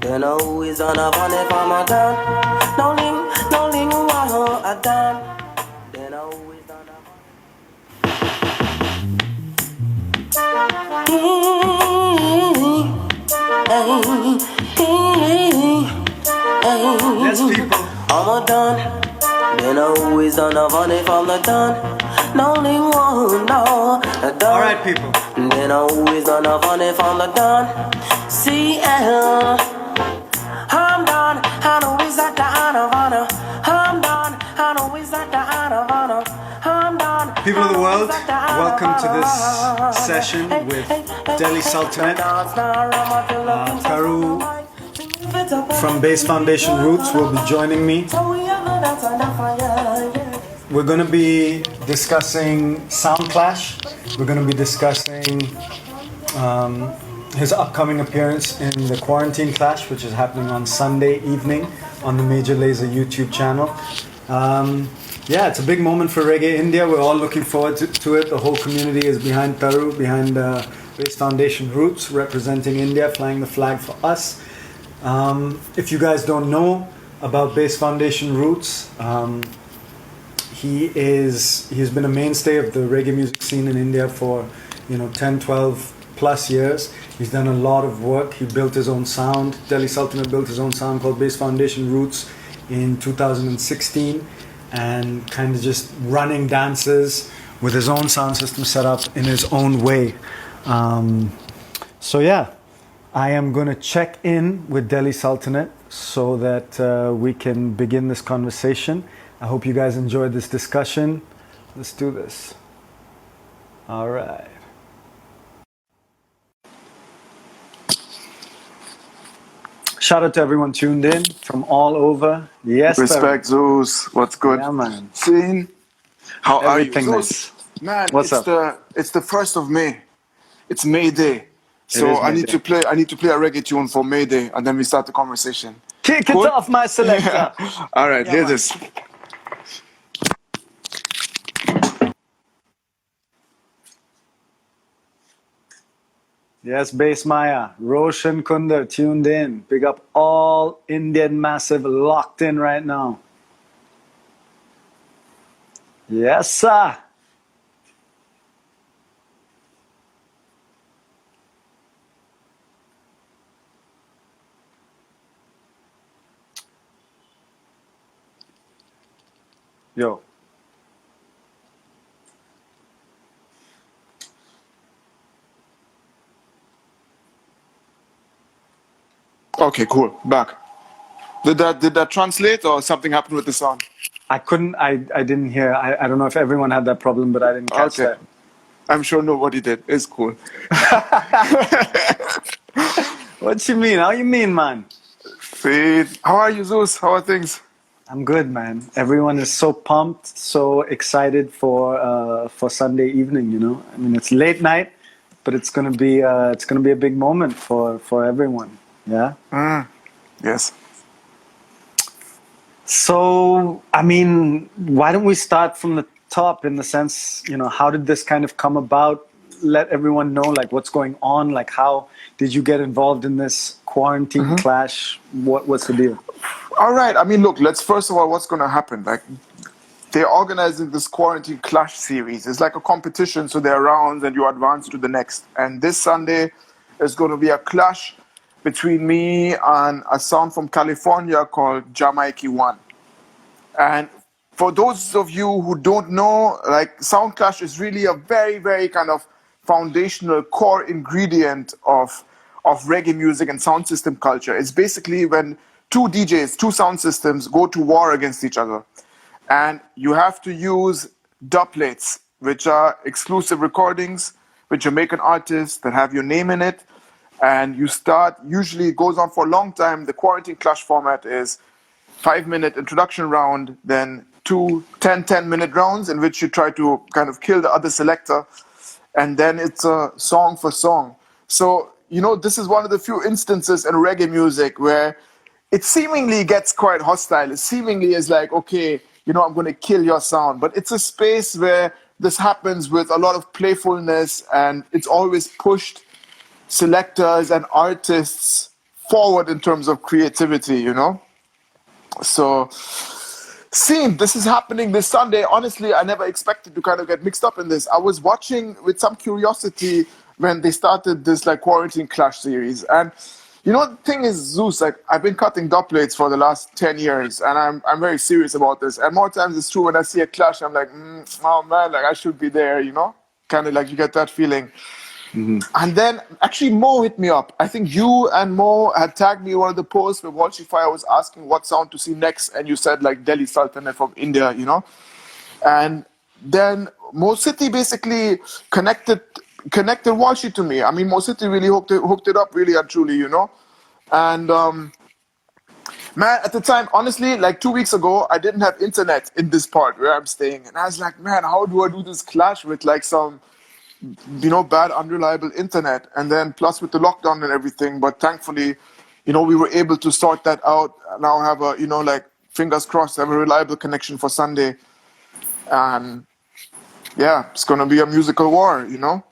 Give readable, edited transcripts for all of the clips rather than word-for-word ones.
Then always on a funny for my gun. No ling, wow, a done. Then always on a Yes, people. I'm a done. Then always on a funny from the done. No ling, wow, no, a done. Alright, people. Then always on a funny from the done. CL. I'm done. I know is that the honor. I'm done. I know is that the honor. I'm done. People of the world, welcome to this session with Delhi Sultanate. Taru from Bass Foundation Roots will be joining me. We're going to be discussing Soundclash. We're going to be discussing his upcoming appearance in the Quarantine Clash, which is happening on Sunday evening on the Major Lazer YouTube channel. Yeah, it's a big moment for Reggae India. We're all looking forward to it. The whole community is behind Taru, behind Bass Foundation Roots, representing India, flying the flag for us. If you guys don't know about Bass Foundation Roots, he's been a mainstay of the reggae music scene in India for 10, 12 plus years. He's done a lot of work. He built his own sound. Delhi Sultanate built his own sound called Bass Foundation Roots in 2016, and kind of just running dances with his own sound system set up in his own way. So yeah, I am going to check in with Delhi Sultanate so that we can begin this conversation. I hope you guys enjoyed this discussion. Let's do this. All right. Shout out to everyone tuned in from all over. Yes, respect, Zeus. What's good? Yeah, man. Scene. How Everything are you, nice. Zeus? Man, What's up? It's the 1st of May. It's May Day. So I need to play a reggae tune for May Day, and then we start the conversation. Kick it off, my selector. All right, Yeah, hear man. this. Yes, Bass Maya, Roshan Kunder tuned in. Big up all Indian Massive locked in right now. Yes, sir. Yo. Okay, cool. Back. Did that translate, or something happened with the sound? I didn't hear. I don't know if everyone had that problem, but I didn't catch Okay. that. I'm sure nobody did. It's cool. What you mean? How you mean, man? See, how are you, Zeus? How are things? I'm good, man. Everyone is so pumped, so excited for Sunday evening. I mean, it's late night, but it's gonna be a big moment for everyone. Yeah. Yes. So, I mean, why don't we start from the top in the sense, how did this kind of come about? Let everyone know, like, what's going on. Like, how did you get involved in this quarantine clash? What's the deal? All right. I mean, look, let's first of all, what's going to happen? Like, they're organizing this quarantine clash series. It's like a competition, so there are rounds and you advance to the next. And this Sunday is going to be a clash between me and a sound from California called Jamaica One. And for those of you who don't know, like, Soundclash is really a very, very kind of foundational core ingredient of reggae music and sound system culture. It's basically when two DJs, two sound systems go to war against each other. And you have to use dubplates, which are exclusive recordings with Jamaican artists that have your name in it. And you start, usually it goes on for a long time. The quarantine clash format is 5-minute introduction round, then 2 10-minute rounds in which you try to kind of kill the other selector. And then it's a song for song. So, this is one of the few instances in reggae music where it seemingly gets quite hostile. It seemingly is like, okay, I'm going to kill your sound. But it's a space where this happens with a lot of playfulness, and it's always pushed selectors and artists forward in terms of creativity, you know. So, seeing this is happening this Sunday, honestly, I never expected to kind of get mixed up in this. I was watching with some curiosity when they started this like quarantine clash series, and you know the thing is, Zeus, like I've been cutting dubplates for the last 10 years, and I'm very serious about this. And more times it's true when I see a clash, I'm like, oh man, like I should be there, you know, kind of like you get that feeling. And then actually Mo hit me up. I think you and Mo had tagged me in one of the posts where Walshify was asking what sound to see next, and you said like Delhi Sultanate from India, you know. And then Mo City basically connected Walshi to me. I mean, Mo City really hooked it up really and truly, you know. And man, at the time, honestly, like 2 weeks ago, I didn't have internet in this part where I'm staying, and I was like, man, how do I do this clash with like some, you know, bad, unreliable internet, and then plus with the lockdown and everything. But thankfully, you know, we were able to sort that out. Now I have a, you know, like fingers crossed, have a reliable connection for Sunday. And yeah, it's going to be a musical war, you know?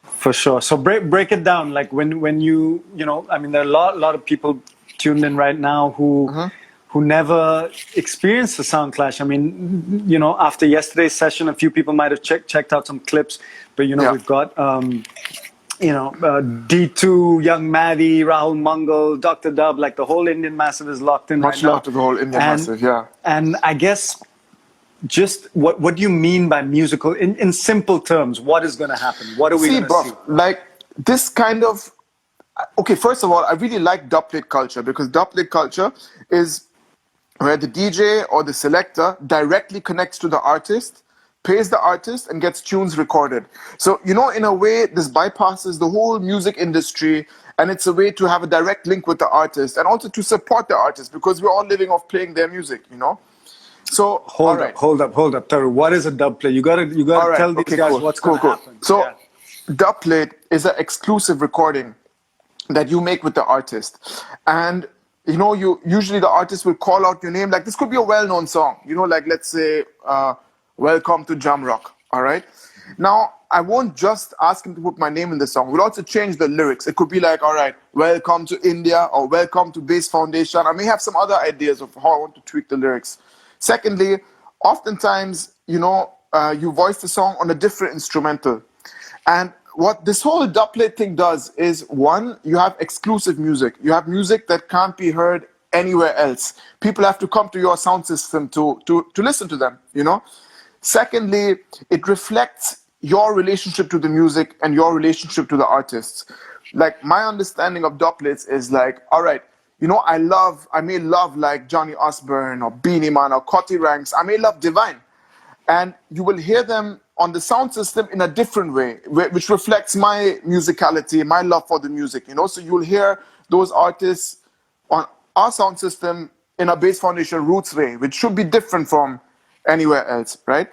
For sure. So break it down. Like when you know, I mean, there are a lot of people tuned in right now who never experienced the sound clash. I mean, you know, after yesterday's session, a few people might have checked out some clips, but you know, we've got, you know, D2, Young Maddie, Rahul Mangal, Dr. Dub, like the whole Indian massive is locked in Much right now. love to the whole Indian massive, yeah. And I guess just what do you mean by musical in simple terms? What is going to happen? What are we going to see? Like this kind of, okay, first of all, I really like dubplate culture, because dubplate culture is where the DJ or the selector directly connects to the artist, pays the artist, and gets tunes recorded. So, you know, in a way, this bypasses the whole music industry, and it's a way to have a direct link with the artist and also to support the artist, because we're all living off playing their music, you know? So, hold up, Taru. What is a dubplate? You gotta tell these guys what's going to happen. So, dubplate is an exclusive recording that you make with the artist, and you know, usually the artist will call out your name. Like this could be a well-known song, you know, like let's say Welcome to Jamrock, all right? Now, I won't just ask him to put my name in the song. We'll also change the lyrics. It could be like, all right, welcome to India, or welcome to Bass Foundation. I may have some other ideas of how I want to tweak the lyrics. Secondly, oftentimes, you know, you voice the song on a different instrumental. And what this whole dubplate thing does is, one, you have exclusive music. You have music that can't be heard anywhere else. People have to come to your sound system to listen to them, you know? Secondly, it reflects your relationship to the music and your relationship to the artists. Like, my understanding of dubplates is like, all right, you know, I may love like Johnny Osbourne or Beanie Man or Cotty Ranks. I may love Divine. And you will hear them on the sound system in a different way, which reflects my musicality, my love for the music, you know? So you'll hear those artists on our sound system in a Bass Foundation roots way, which should be different from anywhere else, right?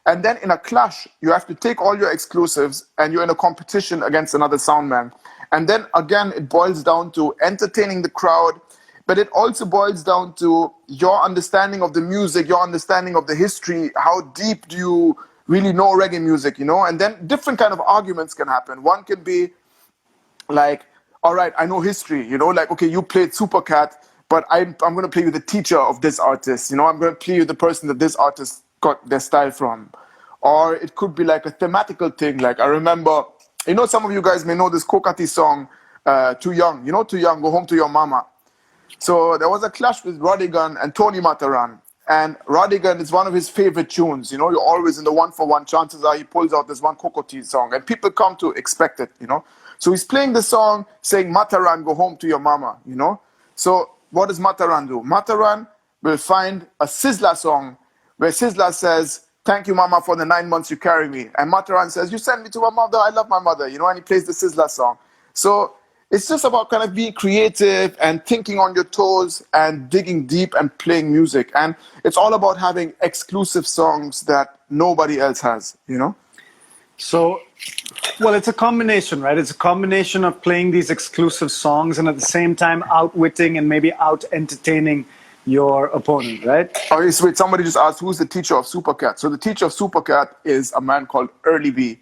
And then in a clash, you have to take all your exclusives and you're in a competition against another sound man. And then again, it boils down to entertaining the crowd, but it also boils down to your understanding of the music, your understanding of the history. How deep do you really know reggae music, you know? And then different kind of arguments can happen. One can be like, all right, I know history, you know, like, okay, you played Supercat, but I'm going to play you the teacher of this artist, you know, I'm going to play you the person that this artist got their style from. Or it could be like a thematical thing. Like, I remember, you know, some of you guys may know this Kokati song, Too Young, you know, Too Young, Go Home to Your Mama. So there was a clash with Rodigan and Tony Mataran. And Rodigan is one of his favorite tunes. You know, you're always in the 1-for-1. Chances are he pulls out this one Kokoti song. And people come to expect it, you know. So he's playing the song saying, Mataran, go home to your mama, you know. So what does Mataran do? Mataran will find a Sizzla song where Sizzla says, thank you, mama, for the 9 months you carry me. And Mataran says, you send me to my mother, I love my mother, you know, and he plays the Sizzla song. So it's just about kind of being creative and thinking on your toes and digging deep and playing music. And it's all about having exclusive songs that nobody else has, you know? So, well, it's a combination, right? It's a combination of playing these exclusive songs and at the same time outwitting and maybe out-entertaining your opponent, right? Okay, so wait, somebody just asked, who's the teacher of Supercat? So the teacher of Supercat is a man called Early B.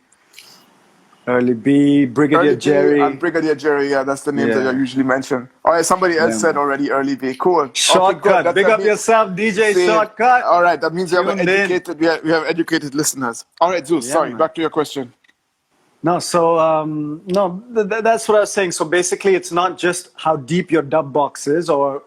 Early B, Brigadier Early B and Jerry. Brigadier Jerry, yeah, that's the names that Yeah. you usually mention. All right, somebody else Yeah, said man. already Early B. Cool. Okay, good. Shortcut. Big up yourself, DJ Same. Shortcut. All right, that means we have an Tuned in. educated, we have educated listeners. All right, Zeus, Yeah, sorry, man. back to your question. No, so no, that's what I was saying. So basically, it's not just how deep your dub box is, or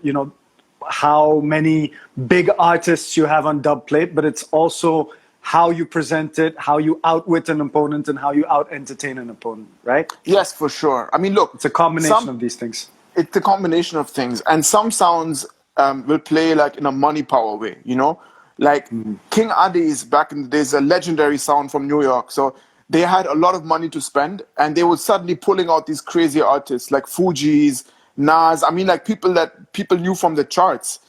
how many big artists you have on dub plate, but it's also how you present it, how you outwit an opponent, and how you out entertain an opponent. Right? Yes, for sure. I mean, look, It's a combination of these things. it's a combination of things, and some sounds will play like in a money power way, like King Addies back in the days, a legendary sound from New York. So they had a lot of money to spend, and they were suddenly pulling out these crazy artists like Fugees, Nas. I mean, like people that people knew from the charts.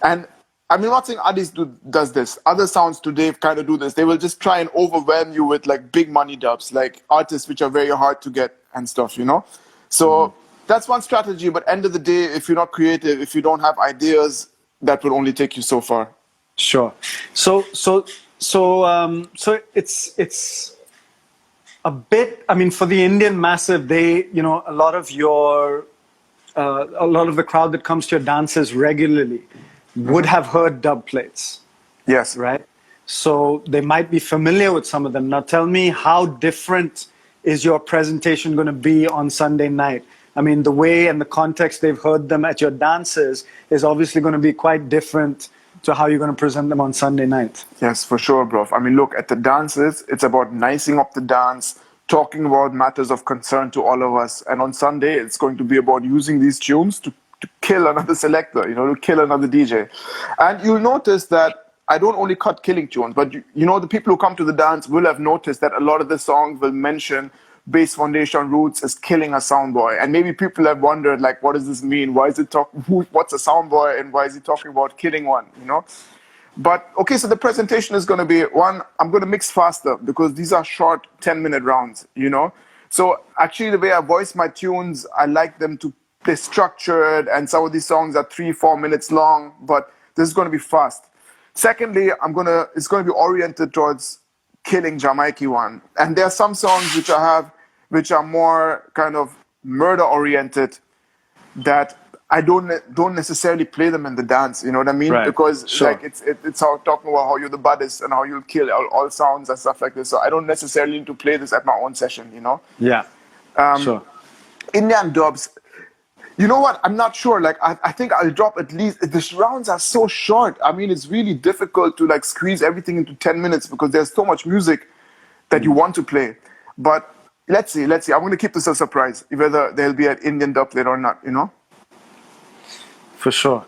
And I mean, I'm not saying Addies does this. Other sounds today kind of do this. They will just try and overwhelm you with like big money dubs, like artists which are very hard to get and stuff, So that's one strategy. But end of the day, if you're not creative, if you don't have ideas, that will only take you so far. Sure. So it's a bit. I mean, for the Indian massive, they, a lot of the crowd that comes to your dances regularly would have heard dub plates, Yes. right? So they might be familiar with some of them. Now, tell me, how different is your presentation going to be on Sunday night? I mean, the way and the context they've heard them at your dances is obviously going to be quite different to how you're going to present them on Sunday night. Yes, for sure, bro. I mean, look, at the dances, it's about nicing up the dance, talking about matters of concern to all of us. And on Sunday, it's going to be about using these tunes to kill another selector, to kill another DJ. And you'll notice that I don't only cut killing tunes, but the people who come to the dance will have noticed that a lot of the songs will mention Bass Foundation Roots as killing a soundboy. And maybe people have wondered, like, what does this mean? Why is it what's a soundboy and why is he talking about killing one, But, okay, so the presentation is going to be, one, I'm going to mix faster because these are short 10-minute rounds, So actually the way I voice my tunes, I like them to play structured, and some of these songs are 3-4 minutes long, but this is going to be fast. Secondly, it's going to be oriented towards killing Jamaican one. And there are some songs which I have, which are more kind of murder oriented, that I don't necessarily play them in the dance. You know what I mean? Right. Because Sure. like it's how talking about how you're the baddest and how you'll kill all sounds and stuff like this. So I don't necessarily need to play this at my own session. Yeah. Sure. Indian dubs. You know what? I'm not sure. Like, I think I'll drop at least. The rounds are so short. I mean, it's really difficult to like squeeze everything into 10 minutes because there's so much music that you want to play. But let's see. I'm going to keep this a surprise, whether there'll be an Indian dub plate or not. For sure.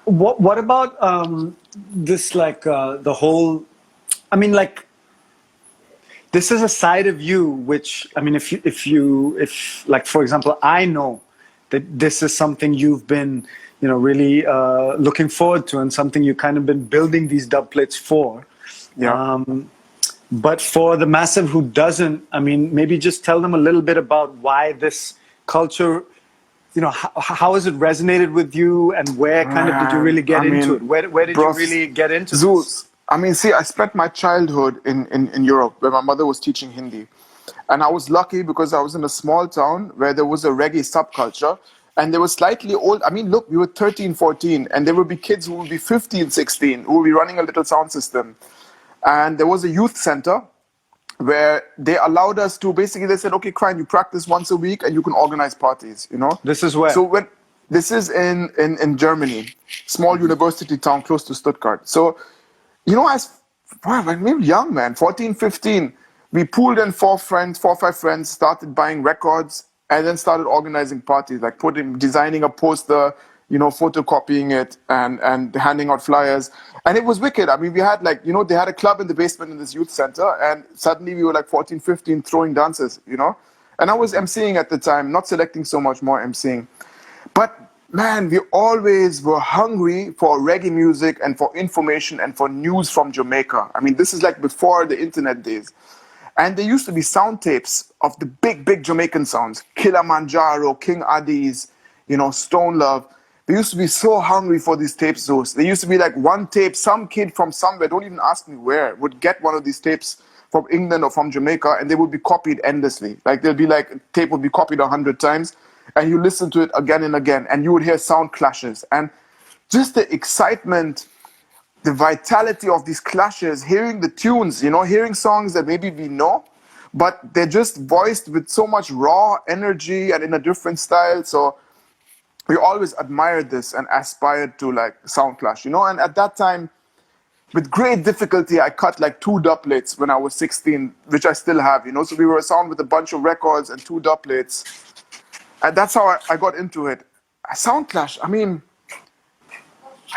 What about this? Like the whole. I mean, like, this is a side of you which, I mean, if like, for example, I know that this is something you've been, really looking forward to, and something you kind of been building these dub plates for. Yeah. But for the massive who doesn't, I mean, maybe just tell them a little bit about why this culture, how has it resonated with you, and where kind of did you really get into it? Where did you really get into Zeus. this? I mean, see, I spent my childhood in Europe where my mother was teaching Hindi. And I was lucky because I was in a small town where there was a reggae subculture. And they were slightly old. I mean, look, we were 13, 14. And there would be kids who would be 15, 16, who would be running a little sound system. And there was a youth center where they allowed us to, basically, they said, okay, Crime, you practice once a week and you can organize parties, This is where? So this is in Germany, small university town close to Stuttgart. So, when we were young, man, 14, 15, we pooled in 4 or 5 friends, started buying records, and then started organizing parties, like designing a poster, photocopying it and handing out flyers. And it was wicked. I mean, we had they had a club in the basement in this youth center, and suddenly we were like 14, 15 throwing dances, And I was emceeing at the time, not selecting so much, more emceeing. But man, we always were hungry for reggae music and for information and for news from Jamaica. I mean, this is like before the internet days. And there used to be sound tapes of the big Jamaican sounds. Kilimanjaro, King Addies, Stone Love. They used to be so hungry for these tapes, Zeus. There used to be like one tape, some kid from somewhere, don't even ask me where, would get one of these tapes from England or from Jamaica, and they would be copied endlessly. Like they'll be like, tape would be copied 100 times, and you listen to it again and again, and you would hear sound clashes. And just the excitement, the vitality of these clashes, hearing the tunes, you know, hearing songs that maybe we know, but they're just voiced with so much raw energy and in a different style. So we always admired this and aspired to like Soundclash, you know. And at that time, with great difficulty, I cut like 2 dubplates when I was 16, which I still have, you know. So we were a sound with a bunch of records and 2 dubplates. And that's how I got into it. Soundclash, I mean,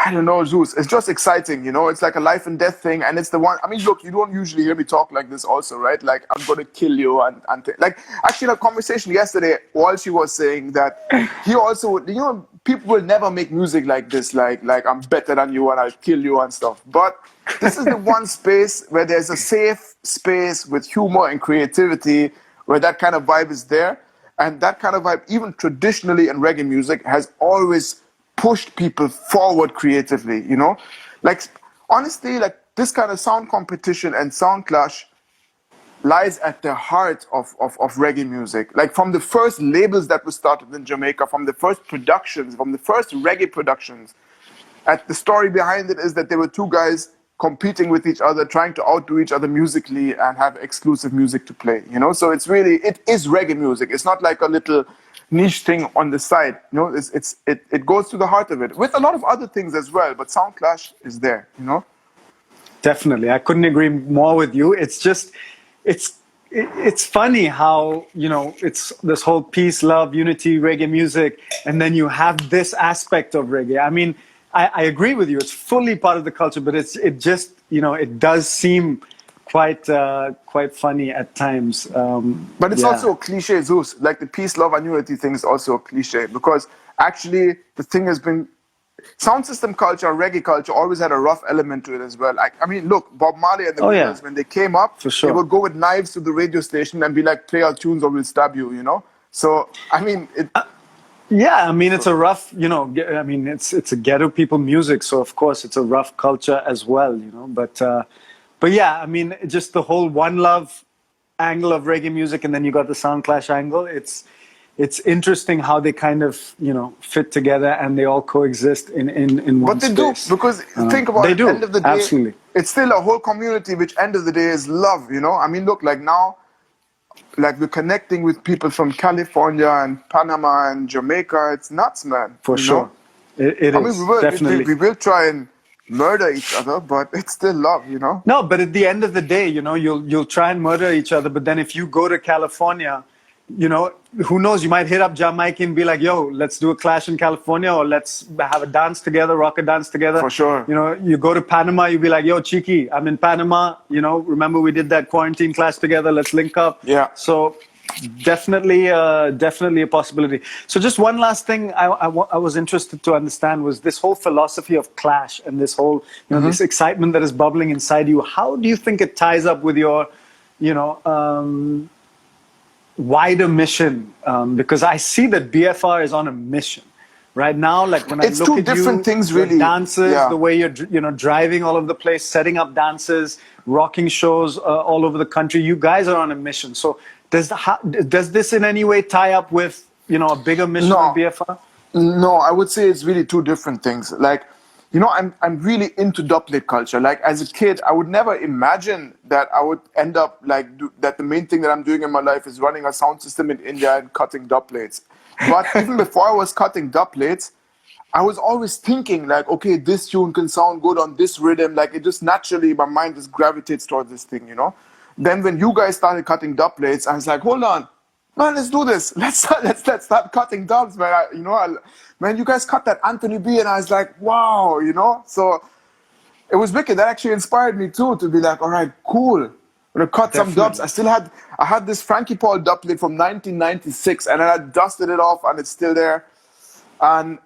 I don't know, Zeus. It's just exciting, you know. It's like a life and death thing, and it's the one. I mean, look, you don't usually hear me talk like this, also, right? Like I'm gonna kill you, and like actually, in a conversation yesterday, Walshy was saying that he also, you know, people will never make music like this, like I'm better than you and I'll kill you and stuff. But this is the one space where there's a safe space with humor and creativity, where that kind of vibe is there, and that kind of vibe, even traditionally in reggae music, has always pushed people forward creatively, you know? Like, honestly, like, this kind of sound competition and sound clash lies at the heart of reggae music. Like, from the first labels that were started in Jamaica, from the first productions, from the first reggae productions, the story behind it is that there were 2 guys competing with each other, trying to outdo each other musically and have exclusive music to play, you know? So it is reggae music. It's not like a little niche thing on the side, you know? It goes to the heart of it, with a lot of other things as well, but Soundclash is there, you know? Definitely. I couldn't agree more with you. It's just, it's funny how, you know, it's this whole peace, love, unity, reggae music, and then you have this aspect of reggae. I mean, I agree with you. It's fully part of the culture, but it just, you know, it does seem quite funny at times. But it's also a cliche, Zeus. Like the peace, love, and unity thing is also a cliche, because actually the thing has been, sound system culture, reggae culture always had a rough element to it as well. I mean, look, Bob Marley and the Wailers, when they came up, for sure, they would go with knives to the radio station and be like, play our tunes or we'll stab you, you know? So, I mean, yeah, I mean, it's a rough, you know, I mean, it's a ghetto people music, so of course it's a rough culture as well, you know, but yeah, I mean, just the whole One Love angle of reggae music, and then you got the Soundclash angle. It's interesting how they kind of, you know, fit together and they all coexist in one space. But they do, because think about it, end of the day, absolutely. It's still a whole community, which end of the day is love, you know? I mean, look, like now, like we're connecting with people from California and Panama and Jamaica. It's nuts, man. For sure. It I mean, is, definitely. We will try and murder each other, but it's still love, you know? No, but at the end of the day, you know, you'll try and murder each other, but then if you go to California, you know, who knows, you might hit up Jamaica and be like, yo, let's do a clash in California, or let's have a dance together, rock a dance together. For sure. You know, you go to Panama, you be like, yo, Cheeky, I'm in Panama, you know, remember we did that quarantine clash together, let's link up. Yeah. So definitely a possibility. So just one last thing I was interested to understand was this whole philosophy of clash and this whole, you know, this excitement that is bubbling inside you. How do you think it ties up with your, you know, wider mission? Because I see that BFR is on a mission right now. Like when I it's look two at different you, things, your really. dances, Yeah. the way you're, you know, driving all over the place, setting up dances, rocking shows all over the country. You guys are on a mission. So does this in any way tie up with, you know, a bigger mission of BFR? No, I would say it's really two different things. Like, you know, I'm really into dubplate culture. Like as a kid, I would never imagine that I would end up like that the main thing that I'm doing in my life is running a sound system in India and cutting dubplates. But even before I was cutting dubplates, I was always thinking like, okay, this tune can sound good on this rhythm. Like it just naturally, my mind just gravitates towards this thing, you know? Then when you guys started cutting dubplates, I was like, hold on, man, let's do this. Let's start cutting dubs, man. Man, you guys cut that Anthony B, and I was like, wow, you know. So it was wicked. That actually inspired me too to be like, all right, cool. I'm gonna cut some dubs. I had this Frankie Paul dubplate from 1996, and I dusted it off, and it's still there. And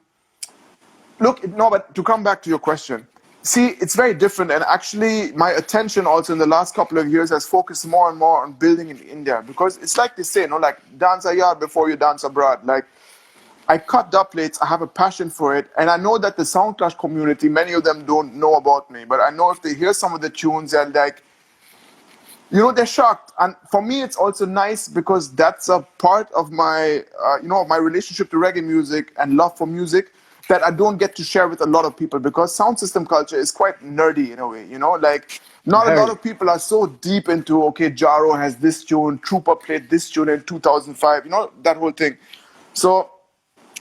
look, no, but to come back to your question. See, it's very different, and actually my attention also in the last couple of years has focused more and more on building in India, because it's like they say, you know, like dance a yard before you dance abroad. Like I cut dubplates, I have a passion for it, and I know that the Soundclash community, many of them don't know about me, but I know if they hear some of the tunes, they're like, You know, they're shocked. And for me, it's also nice because that's a part of my, my relationship to reggae music and love for music that I don't get to share with a lot of people, because sound system culture is quite nerdy in a way, like not a lot of people are so deep into, okay, Jaro has this tune, Trooper played this tune in 2005, that whole thing. So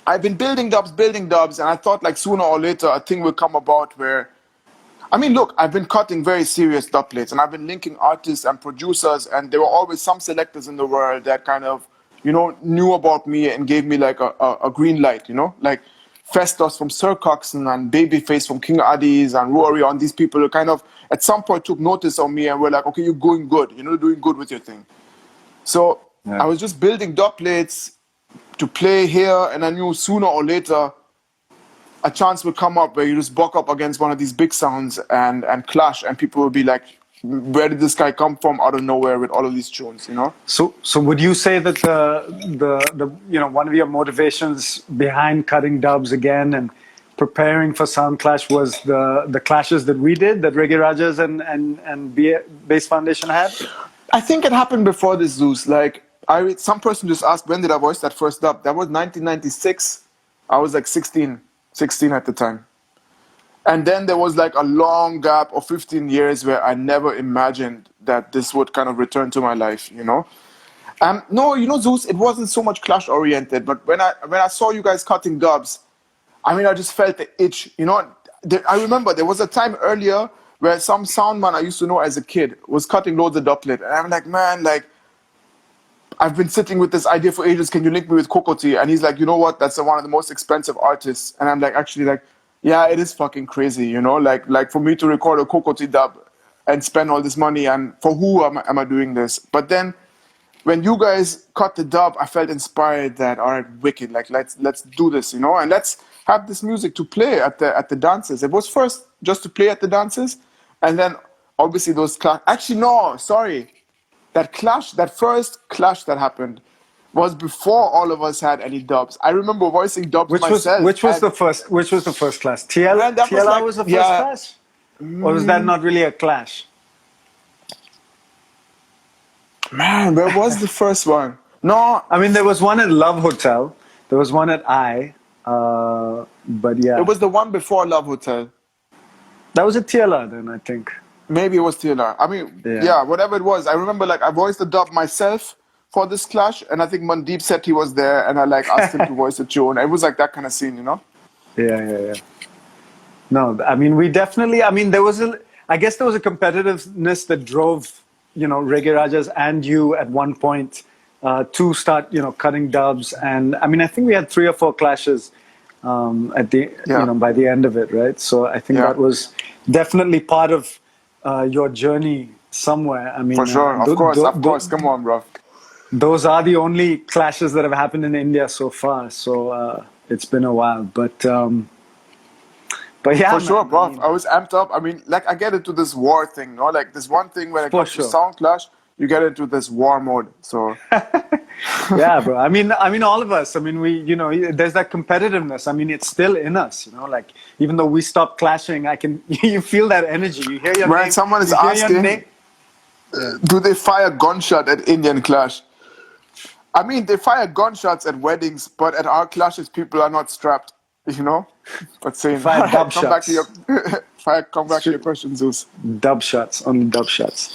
I've been building dubs, and I thought like sooner or later a thing will come about where, I mean, look, I've been cutting very serious dubplates, and I've been linking artists and producers, and there were always some selectors in the world that kind of, knew about me and gave me like a green light, like Festos from Sir Coxon and Babyface from King Addies and Rory, on these people who kind of at some point took notice of me and were like, okay, you're going good, doing good with your thing. So I was just building dubplates to play here, and I knew sooner or later a chance will come up where you just buck up against one of these big sounds and clash, and people will be like, where did this guy come from out of nowhere with all of these tunes, So would you say that the one of your motivations behind cutting dubs again and preparing for Soundclash was the clashes that we did, that Reggae Rajahs and Bass Foundation had? I think it happened before this, Zeus. Like, some person just asked, when did I voice that first dub? That was 1996. I was like 16 at the time. And then there was like a long gap of 15 years where I never imagined that this would kind of return to my life, No, Zeus, it wasn't so much clash oriented, but when I saw you guys cutting dubs, I mean, I just felt the itch, I remember there was a time earlier where some sound man I used to know as a kid was cutting loads of dubplate. And I'm like, man, like, I've been sitting with this idea for ages. Can you link me with Kokoti? And he's like, you know what? That's one of the most expensive artists. And I'm like, actually, like, yeah, it is fucking crazy, Like for me to record a Kokoti dub and spend all this money, and for who am I doing this? But then when you guys cut the dub, I felt inspired that, all right, wicked, like let's do this, and let's have this music to play at the dances. It was first just to play at the dances, and then obviously those actually no, sorry. That first clash that happened was before all of us had any dubs. I remember voicing dubs myself. Which was the first clash? TLR was the first clash? Or was that not really a clash? Man, where was the first one? No. I mean, there was one at Love Hotel. There was one at but yeah. It was the one before Love Hotel. That was a TLR then, I think. Maybe it was TLR. I mean, yeah, whatever it was. I remember like I voiced the dub myself for this clash, and I think Mandeep said he was there, and I like asked him to voice the tune. It was like that kind of scene, Yeah. No, I mean, we definitely, I guess there was a competitiveness that drove, Reggae Rajahs and you at one point to start, cutting dubs. And I mean, I think we had 3 or 4 clashes at by the end of it, right? So I think that was definitely part of your journey somewhere. I mean, for sure, of course. Come on, bro. Those are the only clashes that have happened in India so far. So it's been a while, but yeah, for sure, bro. I was amped up. I mean, like I get into this war thing, Like this one thing when it comes to Soundclash, you get into this war mode. So yeah, bro. I mean, all of us. I mean, we, there's that competitiveness. I mean, it's still in us. Like even though we stop clashing, you feel that energy. You hear your name. When someone is asking, do they fire gunshot at Indian clash? I mean, they fire gunshots at weddings, but at our clashes, people are not strapped. But saying, come back to your question, Zeus. Dub shots, only dub shots.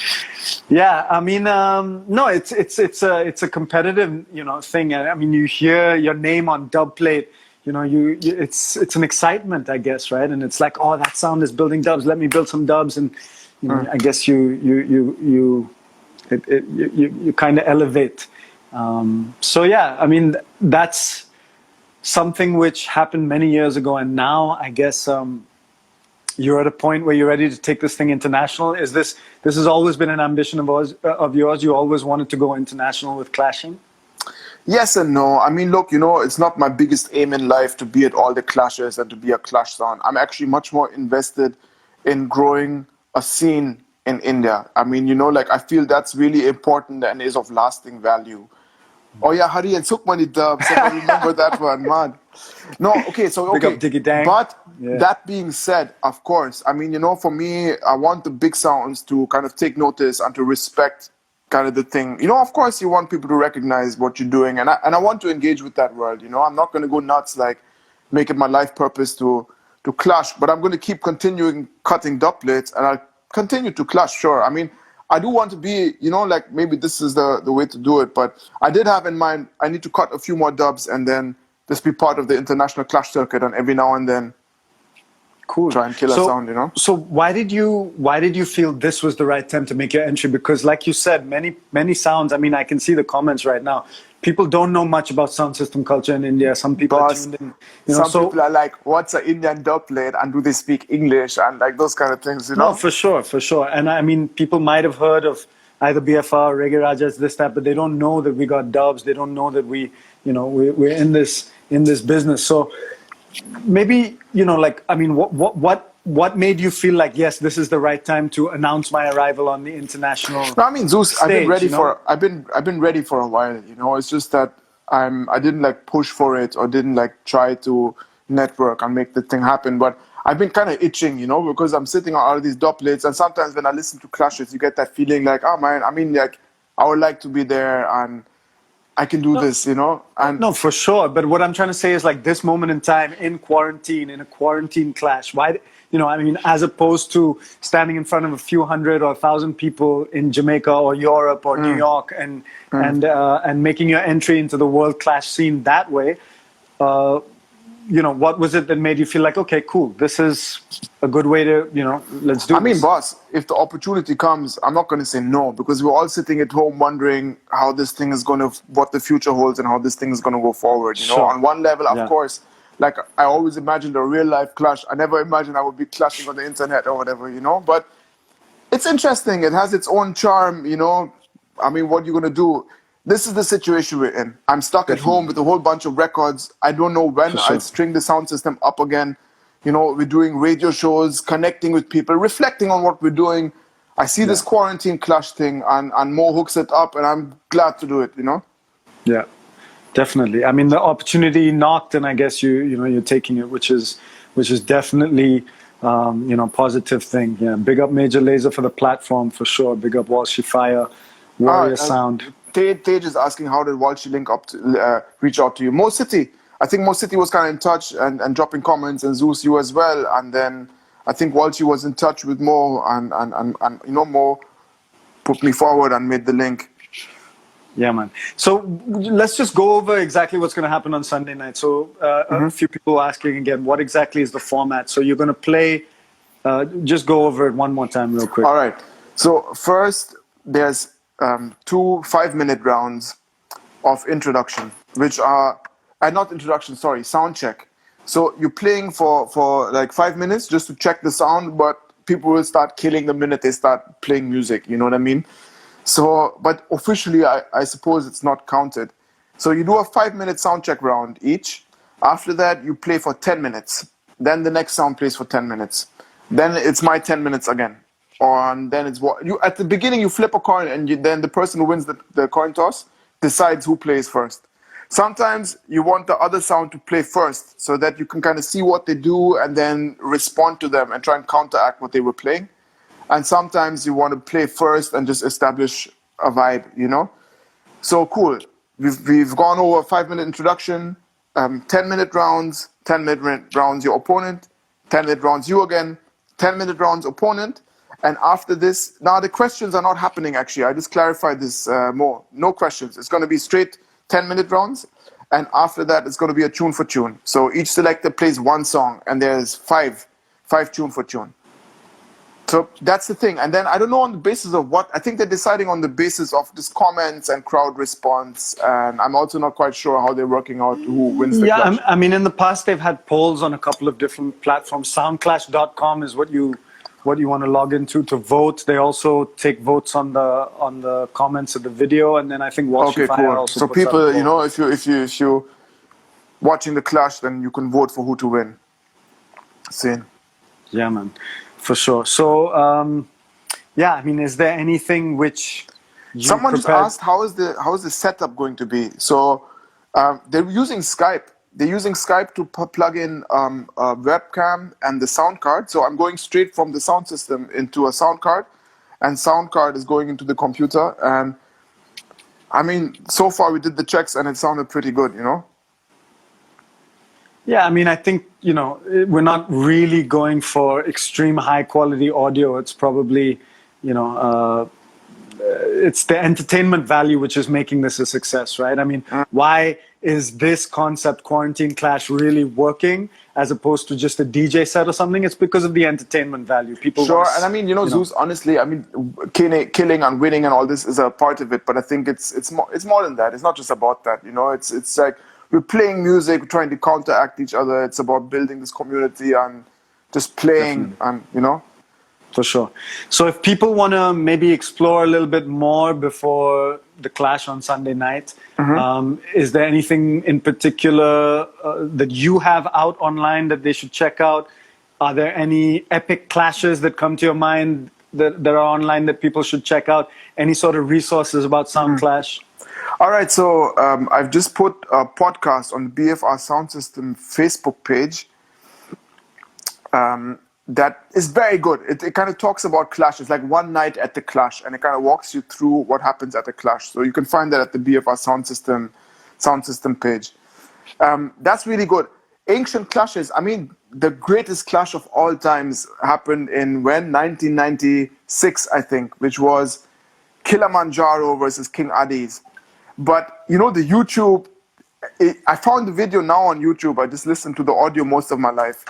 Yeah, I mean, no, it's a competitive, thing. I mean, you hear your name on dub plate, it's an excitement, I guess, right? And it's like, oh, that sound is building dubs. Let me build some dubs, and I guess you kind of elevate. So yeah, I mean, that's something which happened many years ago, and now I guess you're at a point where you're ready to take this thing international. This has always been an ambition of yours? You always wanted to go international with clashing? Yes and no. I mean, look, it's not my biggest aim in life to be at all the clashes and to be a clash sound. I'm actually much more invested in growing a scene in India. I mean, like I feel that's really important and is of lasting value. Oh yeah, Hari and Sukmani dubs. I remember that one, man. No, okay, so Big okay. up Diggy Dang. But Yeah. that being said, of course, I mean, for me, I want the big sounds to kind of take notice and to respect kind of the thing. Of course, you want people to recognize what you're doing, and I want to engage with that world. I'm not going to go nuts like make it my life purpose to clash, but I'm going to keep continuing cutting dubplates, and I'll continue to clash. Sure, I mean, I do want to be, like maybe this is the way to do it, but I did have in mind I need to cut a few more dubs and then just be part of the international clash circuit, and every now and then Cool. try and kill a sound, So why did you feel this was the right time to make your entry? Because like you said, many sounds, I mean, I can see the comments right now. People don't know much about sound system culture in India. Some people are tuned in. Some people are like, what's an Indian dubplate, and do they speak English, and like those kind of things, No, for sure. And I mean, people might have heard of either BFR, Reggae Rajahs, this, that, but they don't know that we got dubs. They don't know that we're in this business. So maybe, I mean, what made you feel like, yes, this is the right time to announce my arrival on the international No, I mean, Zeus, stage, I've been ready for a while, it's just that I didn't like push for it, or didn't like try to network and make the thing happen, but I've been kind of itching, because I'm sitting on all of these dubplates, and sometimes when I listen to clashes, you get that feeling like, oh man, I mean, like, I would like to be there, and I can do this, And no, for sure. But what I'm trying to say is like this moment in time in quarantine, in a quarantine clash, why, I mean, as opposed to standing in front of a few hundred or 1,000 people in Jamaica or Europe or New York and making your entry into the world clash scene that way, what was it that made you feel like, okay, cool, this is a good way to, let's do this? I mean, boss, if the opportunity comes, I'm not going to say no, because we're all sitting at home wondering how this thing is going to, what the future holds and how this thing is going to go forward. Sure. On one level, of course, like I always imagined a real life clash. I never imagined I would be clashing on the internet or whatever, but it's interesting. It has its own charm, I mean, what you're going to do. This is the situation we're in. I'm stuck at home with a whole bunch of records. I don't know when I'll string the sound system up again. We're doing radio shows, connecting with people, reflecting on what we're doing. I see this quarantine clash thing, and Mo hooks it up, and I'm glad to do it, Yeah, definitely. I mean, the opportunity knocked, and I guess you're taking it, which is definitely positive thing. Yeah, big up Major Lazer for the platform for sure. Big up Walshy Fire, Warrior Sound. Tej is asking, how did Walshy link up to reach out to you? Mo City. I think Mo City was kind of in touch and dropping comments, and Zeus, you as well. And then I think Walshy was in touch with Mo, and Mo put me forward and made the link. Yeah, man. So let's just go over exactly what's going to happen on Sunday night. So a few people asking again, what exactly is the format? So you're going to play, just go over it one more time real quick. All right. So first, there's 2 5-minute rounds of introduction, which are, not introduction, sorry, sound check. So you're playing for like 5 minutes just to check the sound, but people will start killing the minute they start playing music, you know what I mean? So, but officially, I suppose it's not counted. So you do a 5-minute sound check round each. After that, you play for 10 minutes. Then the next sound plays for 10 minutes. Then it's my 10 minutes again. And then it's what you, at the beginning, you flip a coin, and then the person who wins the coin toss decides who plays first. Sometimes you want the other sound to play first so that you can kind of see what they do and then respond to them and try and counteract what they were playing. And sometimes you want to play first and just establish a vibe, So cool. We've gone over 5-minute introduction, 10-minute rounds, 10-minute rounds your opponent, 10-minute rounds you again, 10-minute rounds opponent. And after this, now the questions are not happening actually. I just clarified this more. No questions. It's going to be straight 10-minute rounds. And after that, it's going to be a tune for tune. So each selector plays one song, and there's five tune for tune. So that's the thing. And then I don't know on the basis of what, I think they're deciding on the basis of just comments and crowd response. And I'm also not quite sure how they're working out who wins the clash. I mean, in the past, they've had polls on a couple of different platforms. Soundclash.com is what you want to log into to vote. They also take votes on the comments of the video, and then I think Okay, cool. So people, if you're watching the clash, then you can vote for who to win. Same. Yeah, man, for sure. So, I mean, is there anything which someone just asked how is the setup going to be? So they're using Skype. they're using Skype to plug in a webcam and the sound card. So I'm going straight from the sound system into a sound card, and sound card is going into the computer. And I mean, so far we did the checks and it sounded pretty good, you know? Yeah, I mean, I think, you know, we're not really going for extreme high quality audio. It's probably, you know, it's the entertainment value which is making this a success, right? I mean, why is this concept, Quarantine Clash, really working as opposed to just a DJ set or something? It's because of the entertainment value. People Sure, want to, and I mean, you know, Zeus, honestly, I mean, killing and winning and all this is a part of it, but I think it's more than that. It's not just about that, you know. It's like we're playing music, we're trying to counteract each other. It's about building this community and just playing, and you know. For sure. So if people want to maybe explore a little bit more before the clash on Sunday night, is there anything in particular that you have out online that they should check out? Are there any epic clashes that come to your mind that are online that people should check out? Any sort of resources about Soundclash? All right, so I've just put a podcast on the BFR Sound System Facebook page. That is very good. It kind of talks about Clash. It's like one night at the Clash, and it kind of walks you through what happens at the Clash. So you can find that at the BFR Sound System page. That's really good. Ancient clashes. I mean, the greatest clash of all times happened in 1996, I think, which was Kilimanjaro versus King Addies. But you know, the YouTube. I found the video now on YouTube. I just listened to the audio most of my life.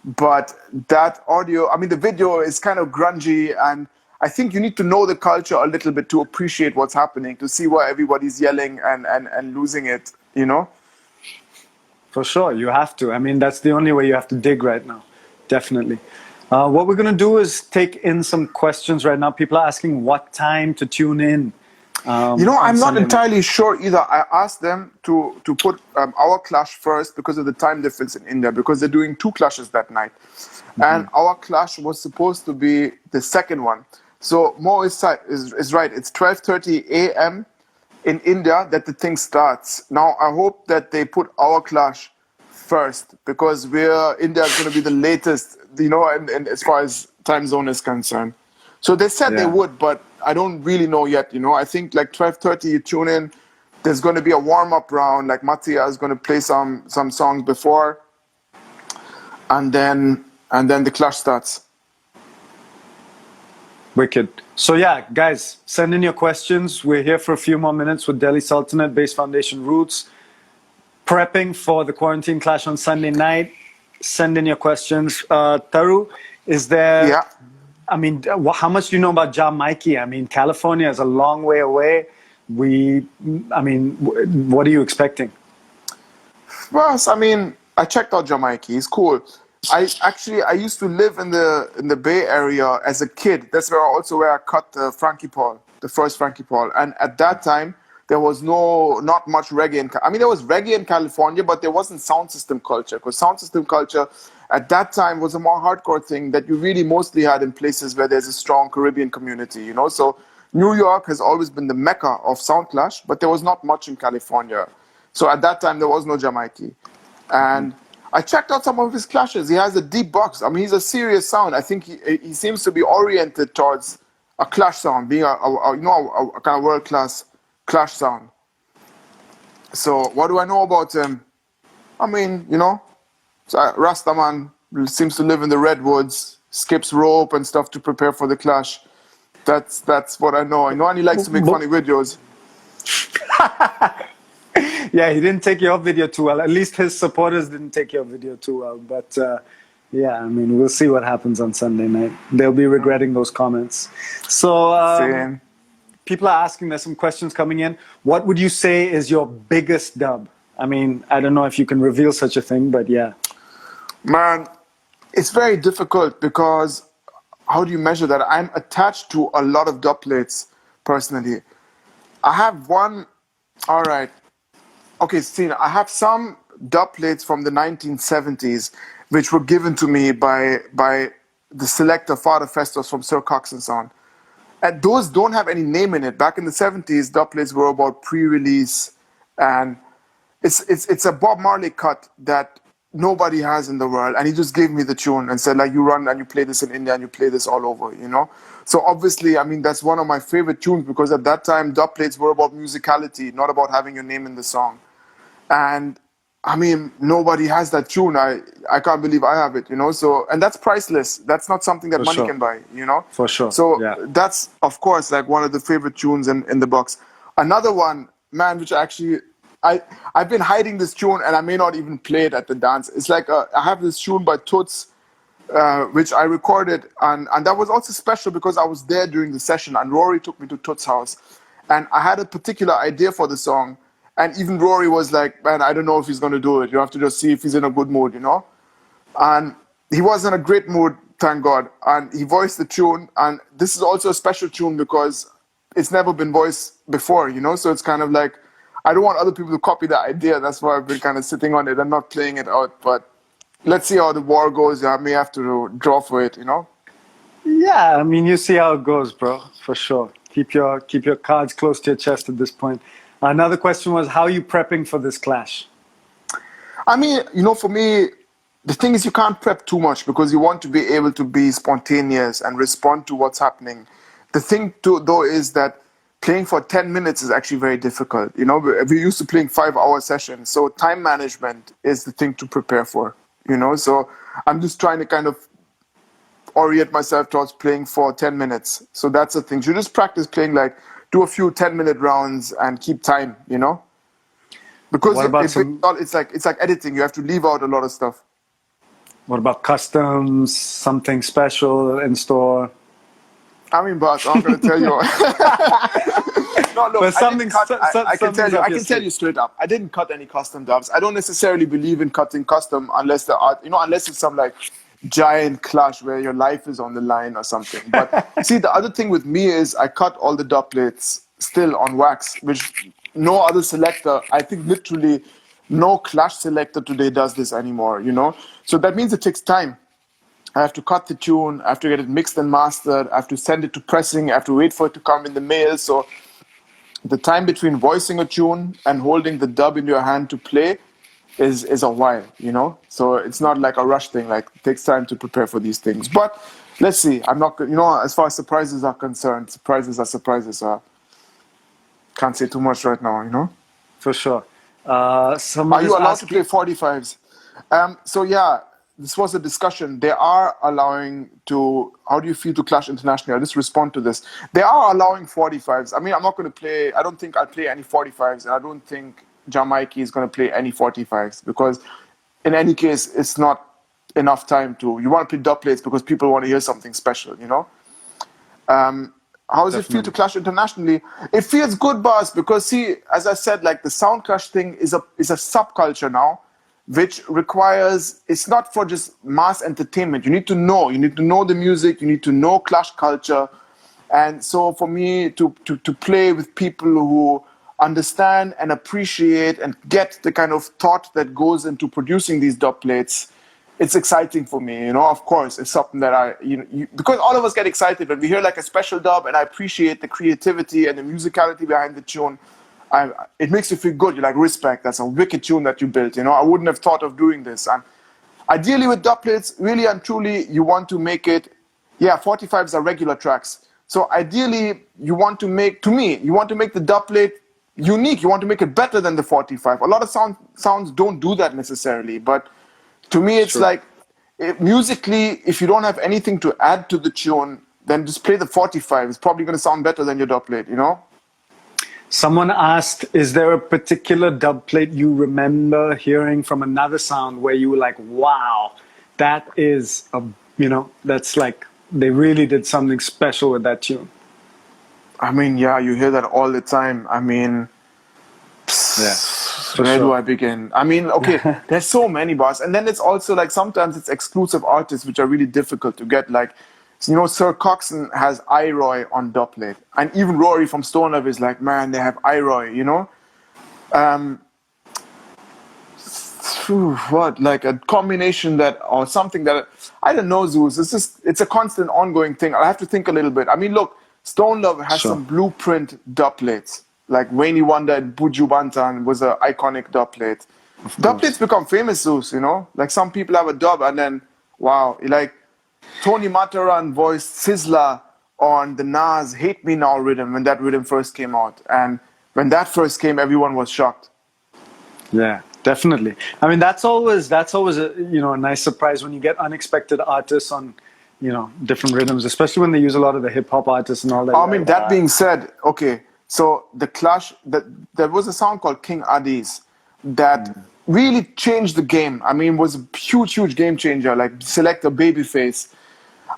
But that audio, I mean, the video is kind of grungy, and I think you need to know the culture a little bit to appreciate what's happening, to see why everybody's yelling and losing it, you know? For sure, you have to. I mean, that's the only way you have to dig right now. Definitely. What we're going to do is take in some questions right now. People are asking what time to tune in. You know, I'm not Sunday entirely sure either. I asked them to put our clash first because of the time difference in India, because they're doing two clashes that night. And our clash was supposed to be the second one. So Mo is right. It's 12:30 a.m. in India that the thing starts. Now, I hope that they put our clash first, because India is going to be the latest, you know, and as far as time zone is concerned. So they said they would, but I don't really know yet, you know. I think like 12:30 you tune in, there's going to be a warm-up round, like Mattia is going to play some songs before, and then the clash starts. Wicked. So yeah, guys, send in your questions. We're here for a few more minutes with Delhi Sultanate, Bass Foundation Roots. Prepping for the Quarantine Clash on Sunday night. Send in your questions. Taru, is there... Yeah. I mean, how much do you know about Jamaica? I mean, California is a long way away. What are you expecting? Well, I mean, I checked out Jamaica. It's cool. I used to live in the Bay Area as a kid. That's where I cut the first Frankie Paul. And at that time, there was not much reggae. There was reggae in California, but there wasn't sound system culture. Because sound system culture at that time was a more hardcore thing that you really mostly had in places where there's a strong Caribbean community, you know. So New York has always been the mecca of Soundclash, but there was not much in California. So at that time, there was no Jamaica. And I checked out some of his clashes. He has a deep box. I mean, he's a serious sound. I think he seems to be oriented towards a clash sound, being a kind of world-class clash sound. So what do I know about him? I mean, you know, Rastaman seems to live in the redwoods, skips rope and stuff to prepare for the clash. That's what I know. And he likes to make funny videos. Yeah, he didn't take your video too well. At least his supporters didn't take your video too well. But yeah, I mean, we'll see what happens on Sunday night. They'll be regretting those comments. So people are asking, there's some questions coming in. What would you say is your biggest dub? I mean, I don't know if you can reveal such a thing, but yeah. Man, it's very difficult because how do you measure that? I'm attached to a lot of dubplates personally. I have one, all right. Okay, Stina, I have some dubplates from the 1970s which were given to me by the selector, Father Festus from Sir Cox and Son. And those don't have any name in it. Back in the 70s, dubplates were about pre-release and it's a Bob Marley cut that nobody has in the world, and he just gave me the tune and said, like, you run and you play this in India and you play this all over, you know. So obviously, I mean, that's one of my favorite tunes, because at that time dub plates were about musicality, not about having your name in the song. And I mean, nobody has that tune. I can't believe I have it, you know. So, and that's priceless. That's not something that For money sure. can buy, you know. For sure. So Yeah. that's, of course, like one of the favorite tunes in the box. Another one, man, which actually I've been hiding this tune, and I may not even play it at the dance. It's like I have this tune by Toots, which I recorded, and that was also special because I was there during the session, and Rory took me to Toots' house, and I had a particular idea for the song, and even Rory was like, man, I don't know if he's going to do it. You have to just see if he's in a good mood, you know? And he was in a great mood, thank God, and he voiced the tune, and this is also a special tune because it's never been voiced before, you know? So it's kind of like, I don't want other people to copy the idea. That's why I've been kind of sitting on it and not playing it out, but let's see how the war goes. I may have to draw for it, you know? Yeah, I mean, you see how it goes, bro, for sure. Keep your cards close to your chest at this point. Another question was, how are you prepping for this clash? I mean, you know, for me, the thing is you can't prep too much because you want to be able to be spontaneous and respond to what's happening. The thing, though, is that playing for 10 minutes is actually very difficult. You know, we're used to playing 5-hour sessions. So time management is the thing to prepare for, you know? So I'm just trying to kind of orient myself towards playing for 10 minutes. So that's the thing. You just practice playing, like, do a few 10-minute rounds and keep time, you know? Because it's like editing. You have to leave out a lot of stuff. What about customs, something special in store? I mean, boss, I'm going to tell you. No, look, I can tell you straight up. I didn't cut any custom dubs. I don't necessarily believe in cutting custom unless unless it's some like giant clash where your life is on the line or something. But see, the other thing with me is I cut all the dub plates still on wax, which no other selector, I think literally no clash selector today does this anymore, you know? So that means it takes time. I have to cut the tune, I have to get it mixed and mastered, I have to send it to pressing, I have to wait for it to come in the mail. So the time between voicing a tune and holding the dub in your hand to play is a while, you know? So it's not like a rush thing, like it takes time to prepare for these things. But let's see, I'm not, you know, as far as surprises are concerned, surprises are. Can't say too much right now, you know? For sure. Are you allowed to play 45s? So yeah, this was a discussion. They are allowing to, how do you feel to clash internationally? I'll just respond to this. They are allowing 45s. I mean, I'm not going to play, I don't think I'll play any 45s. And I don't think Jamaica is going to play any 45s because in any case, it's not enough time to, you want to play dub plates because people want to hear something special, you know? How does it feel to clash internationally? It feels good, boss, because see, as I said, like the Soundclash thing is a subculture now, which requires, it's not for just mass entertainment. You need to know the music, you need to know clash culture. And so for me to play with people who understand and appreciate and get the kind of thought that goes into producing these dub plates, it's exciting for me, you know. Of course, it's something that because all of us get excited when we hear like a special dub, and I appreciate the creativity and the musicality behind the tune. It makes you feel good. You're like, respect, that's a wicked tune that you built, you know. I wouldn't have thought of doing this. And ideally with dub plates, really and truly, you want to make it, 45s are regular tracks. So ideally, you want to make the dub plate unique. You want to make it better than the 45. A lot of sounds don't do that necessarily, but to me, it's like, musically, if you don't have anything to add to the tune, then just play the 45. It's probably going to sound better than your dub plate, you know? Someone asked, is there a particular dub plate you remember hearing from another sound where you were like, wow, that is, that's like, they really did something special with that tune? I mean, yeah, you hear that all the time. I mean, where do I begin? I mean, okay, there's so many bars. And then it's also like sometimes it's exclusive artists which are really difficult to get. Like, you know, Sir Coxsone has Iroy on dubplate. And even Rory from Stone Love is like, man, they have Iroy, you know? What? Like a combination that, or something that, I don't know, Zeus. It's a constant ongoing thing. I'll have to think a little bit. I mean, look, Stone Love has some blueprint dubplates. Like Rainy Wonder and Buju Banton was an iconic dub plate. Dub plates become famous, Zeus, you know? Like some people have a dub and then, wow, like Tony Mataran voiced Sizzler on the Nas Hate Me Now rhythm when that rhythm first came out. And when that first came, everyone was shocked. Yeah, definitely. I mean, that's always a, you know, a nice surprise when you get unexpected artists on, you know, different rhythms, especially when they use a lot of the hip hop artists and all that. I mean, that being said, okay, so the Clash, there was a sound called King Addies that really changed the game. I mean, was a huge, huge game changer. Like select a Babyface.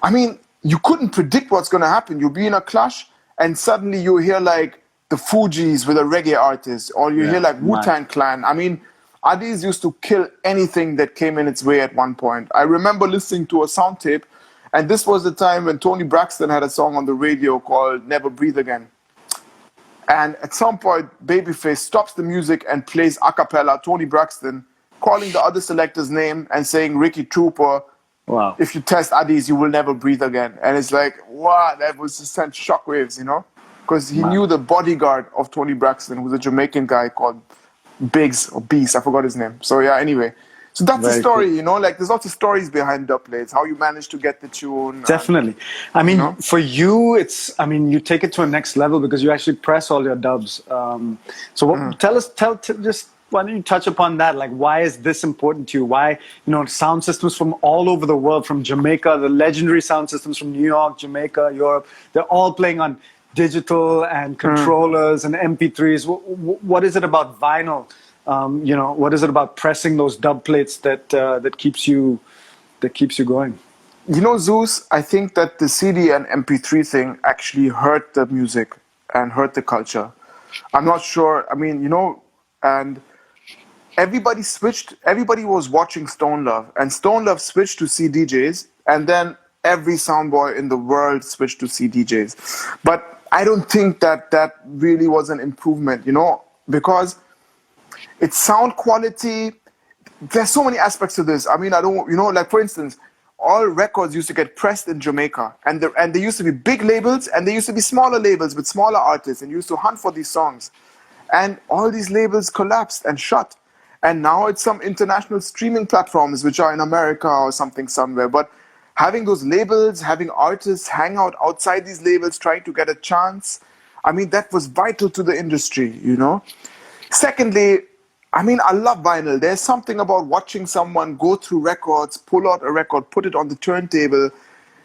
I mean, you couldn't predict what's going to happen. You'll be in a clash, and suddenly you hear like the Fugees with a reggae artist, or you hear like Wu-Tang Clan. I mean, Addies used to kill anything that came in its way at one point. I remember listening to a sound tape, and this was the time when Tony Braxton had a song on the radio called Never Breathe Again. And at some point, Babyface stops the music and plays a cappella, Tony Braxton, calling the other selector's name and saying, Ricky Trooper, wow, if you test Addies, you will never breathe again. And it's like, wow, that was just sent shockwaves, you know? Because he knew the bodyguard of Tony Braxton, who's a Jamaican guy called Biggs or Beast, I forgot his name. So yeah, anyway. So that's the story, you know, like there's lots of stories behind dub plates, how you manage to get the tune. Definitely. I mean, for you, it's, I mean, you take it to a next level because you actually press all your dubs. Just why don't you touch upon that? Like, why is this important to you? Why, you know, sound systems from all over the world, from Jamaica, the legendary sound systems from New York, Jamaica, Europe, they're all playing on digital and controllers and MP3s. What is it about vinyl? You know, what is it about pressing those dub plates that keeps you going? You know, Zeus, I think that the CD and MP3 thing actually hurt the music and hurt the culture. I'm not sure. I mean, you know, and everybody was watching Stone Love, and Stone Love switched to CDJs, and then every soundboy in the world switched to CDJs. But I don't think that really was an improvement, you know, because it's sound quality. There's so many aspects to this. I mean, I don't, you know, like for instance, all records used to get pressed in Jamaica, and there used to be big labels, and there used to be smaller labels with smaller artists, and you used to hunt for these songs. And all these labels collapsed and shut. And now it's some international streaming platforms which are in America or something somewhere. But having those labels, having artists hang out outside these labels trying to get a chance, I mean, that was vital to the industry, you know. Secondly, I mean, I love vinyl. There's something about watching someone go through records, pull out a record, put it on the turntable.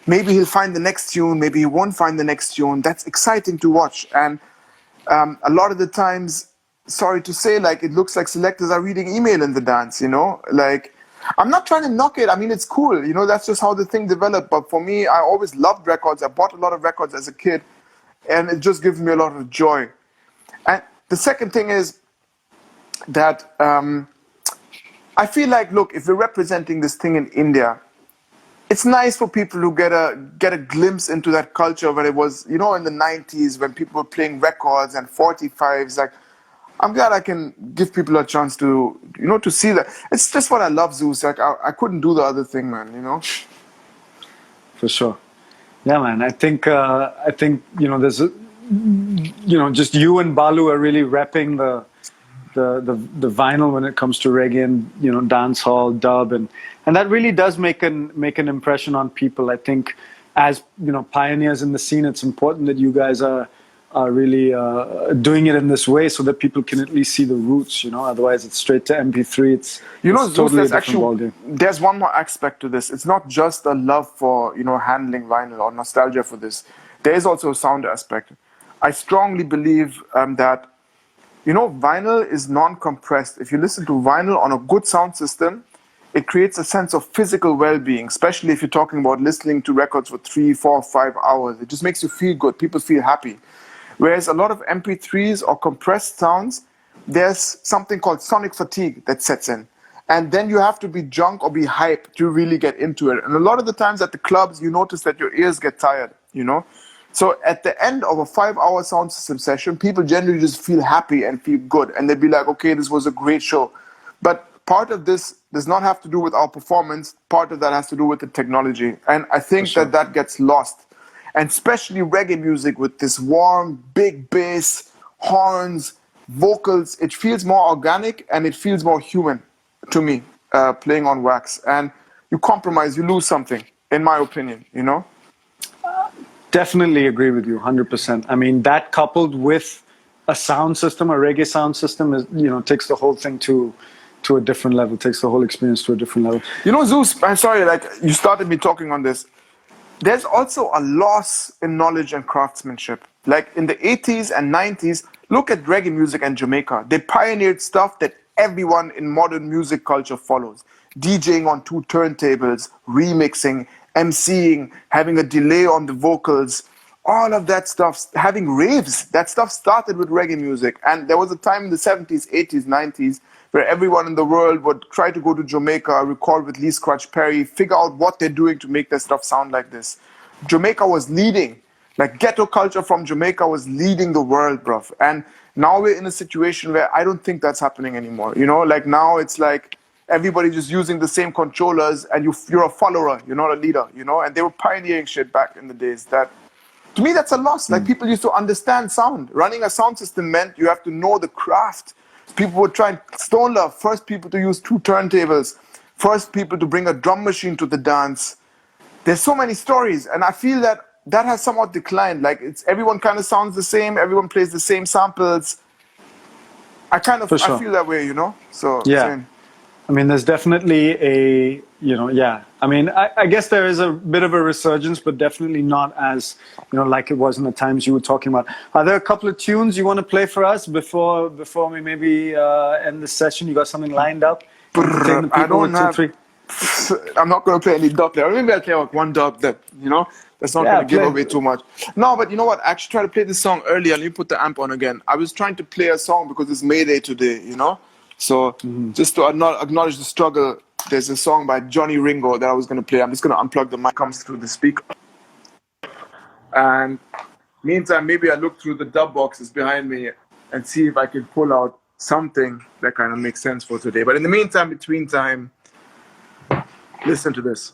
Maybe he'll find the next tune, maybe he won't find the next tune. That's exciting to watch. And a lot of the times, sorry to say, like, it looks like selectors are reading email in the dance, you know? Like, I'm not trying to knock it. I mean, it's cool. You know, that's just how the thing developed. But for me, I always loved records. I bought a lot of records as a kid, and it just gives me a lot of joy. And the second thing is that I feel like, look, if we're representing this thing in India, it's nice for people to get a glimpse into that culture where it was, you know, in the 90s when people were playing records and 45s. Like, I'm glad I can give people a chance to, you know, to see that. It's just what I love, Zeus. Like, I couldn't do the other thing, man, you know? For sure. Yeah, man. I think, you know, there's, you know, just you and Balu are really repping the vinyl when it comes to reggae and, you know, dancehall, dub, and that really does make an impression on people. I think as, you know, pioneers in the scene, it's important that you guys are really doing it in this way so that people can at least see the roots, you know. Otherwise it's straight to MP3. It's totally Zeus, there's one more aspect to this. It's not just a love for, you know, handling vinyl or nostalgia for this. There is also a sound aspect. I strongly believe that, you know, vinyl is non-compressed. If you listen to vinyl on a good sound system, it creates a sense of physical well-being, especially if you're talking about listening to records for 3, 4, 5 hours. It just makes you feel good. People feel happy. Whereas a lot of MP3s or compressed sounds, there's something called sonic fatigue that sets in. And then you have to be drunk or be hyped to really get into it. And a lot of the times at the clubs, you notice that your ears get tired, you know? So at the end of a 5-hour sound system session, people generally just feel happy and feel good. And they'd be like, okay, this was a great show. But part of this does not have to do with our performance. Part of that has to do with the technology. And I think that gets lost. And especially reggae music with this warm, big bass, horns, vocals. It feels more organic and it feels more human to me, playing on wax. And you compromise, you lose something, in my opinion, you know? Definitely agree with you, 100%. I mean, that coupled with a sound system, a reggae sound system, is, you know, takes the whole thing to a different level, takes the whole experience to a different level. You know, Zeus, I'm sorry, like, you started me talking on this. There's also a loss in knowledge and craftsmanship. Like in the 80s and 90s, look at reggae music and Jamaica. They pioneered stuff that everyone in modern music culture follows. DJing on 2 turntables, remixing, MCing, having a delay on the vocals, all of that stuff, having raves. That stuff started with reggae music. And there was a time in the 70s, 80s, 90s where everyone in the world would try to go to Jamaica, record with Lee Scratch Perry, figure out what they're doing to make their stuff sound like this. Jamaica was leading. Like ghetto culture from Jamaica was leading the world, bruv. And now we're in a situation where I don't think that's happening anymore. You know, like now it's like everybody just using the same controllers and you're a follower, you're not a leader, you know? And they were pioneering shit back in the days that, to me, that's a loss. Like people used to understand sound. Running a sound system meant you have to know the craft. People would try and Stone Love, first people to use 2 turntables, first people to bring a drum machine to the dance. There's so many stories, and I feel that that has somewhat declined. Like it's everyone kind of sounds the same, everyone plays the same samples. I feel that way, you know. So yeah, same. I mean, there's definitely a, you know, yeah. I mean, I guess there is a bit of a resurgence, but definitely not as, you know, like it was in the times you were talking about. Are there a couple of tunes you want to play for us before we maybe end the session? You got something lined up? I don't have. I'm not going to play any dub there. Maybe I'll play like one dub that, you know, that's not going to give away too much. No, but you know what? I actually tried to play this song earlier. Let me put the amp on again. I was trying to play a song because it's May Day today, you know? So just to acknowledge the struggle, there's a song by Johnny Ringo that I was going to play. I'm just going to unplug the mic, comes through the speaker. And meantime, maybe I look through the dub boxes behind me and see if I can pull out something that kind of makes sense for today. But in the meantime, between time, listen to this.